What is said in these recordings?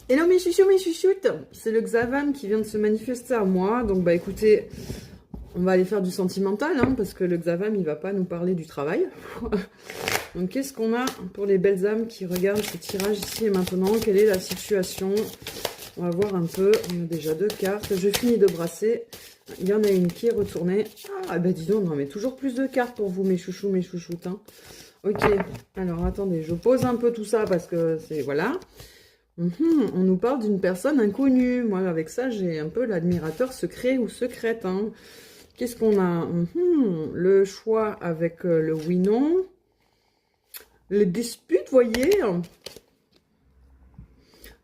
Hello mes chouchoutes, c'est le Xavam qui vient de se manifester à moi. Donc bah écoutez, on va aller faire du sentimental, hein, parce que le Xavam il va pas nous parler du travail. Donc qu'est-ce qu'on a pour les belles âmes qui regardent ce tirage ici et maintenant? Quelle est la situation? On va voir un peu. On a déjà 2 cartes. Je finis de brasser. Il y en a une qui est retournée. Ah bah dis donc, on en met toujours plus de cartes pour vous mes chouchous, mes chouchoutes. Hein. Ok, alors attendez, je pose un peu tout ça parce que c'est... Voilà. On nous parle d'une personne inconnue. Moi, avec ça, j'ai un peu l'admirateur secret ou secrète. Hein. Qu'est-ce qu'on a? Le choix avec le oui-non. Les disputes, voyez.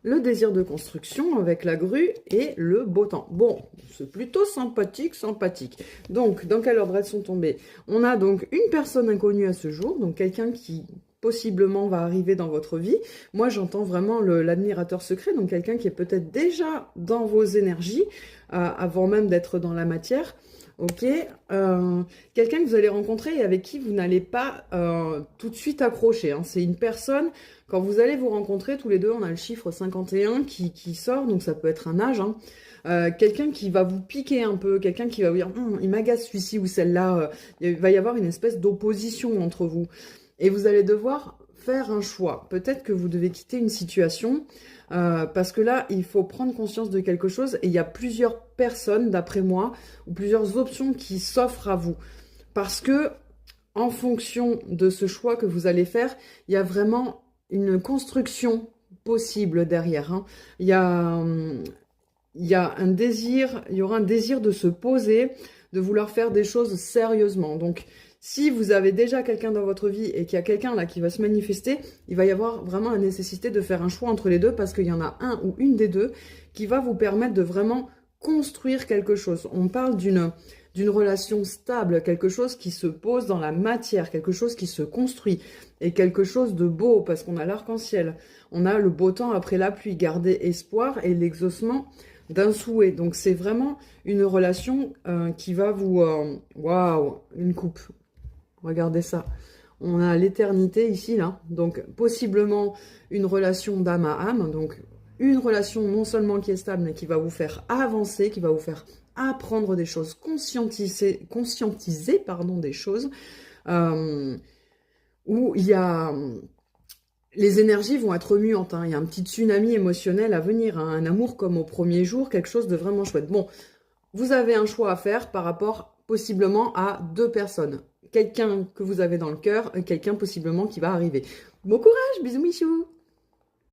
Le désir de construction avec la grue et le beau temps. Bon, c'est plutôt sympathique, sympathique. Donc, dans quel ordre elles sont tombées? On a donc une personne inconnue à ce jour, donc quelqu'un qui possiblement va arriver dans votre vie. Moi, j'entends vraiment l'admirateur secret, donc quelqu'un qui est peut-être déjà dans vos énergies, avant même d'être dans la matière. Ok, quelqu'un que vous allez rencontrer et avec qui vous n'allez pas tout de suite accrocher. Hein. C'est une personne, quand vous allez vous rencontrer tous les deux, on a le chiffre 51 qui sort, donc ça peut être un âge. Hein. Quelqu'un qui va vous piquer un peu, quelqu'un qui va vous dire il m'agace celui-ci ou celle-là. Il va y avoir une espèce d'opposition entre vous. Et vous allez devoir faire un choix. Peut-être que vous devez quitter une situation parce que là, il faut prendre conscience de quelque chose et il y a plusieurs personnes, d'après moi, ou plusieurs options qui s'offrent à vous. Parce que, en fonction de ce choix que vous allez faire, il y a vraiment une construction possible derrière. Hein. Il y a un désir, il y aura un désir de se poser, de vouloir faire des choses sérieusement. Donc, si vous avez déjà quelqu'un dans votre vie et qu'il y a quelqu'un là qui va se manifester, il va y avoir vraiment la nécessité de faire un choix entre les deux parce qu'il y en a un ou une des deux qui va vous permettre de vraiment construire quelque chose. On parle d'une relation stable, quelque chose qui se pose dans la matière, quelque chose qui se construit et quelque chose de beau parce qu'on a l'arc-en-ciel. On a le beau temps après la pluie, garder espoir et l'exaucement d'un souhait. Donc c'est vraiment une relation qui va vous... Waouh, une coupe. Regardez ça. On a l'éternité ici, là. Donc, possiblement une relation d'âme à âme. Donc, une relation non seulement qui est stable, mais qui va vous faire avancer, qui va vous faire apprendre des choses, conscientiser pardon, des choses. Où il y a... Les énergies vont être muantes. Hein. Il y a un petit tsunami émotionnel à venir. Hein. Un amour comme au premier jour, quelque chose de vraiment chouette. Bon, vous avez un choix à faire par rapport possiblement à 2 personnes. Quelqu'un que vous avez dans le cœur et quelqu'un possiblement qui va arriver. Bon courage, bisous michou!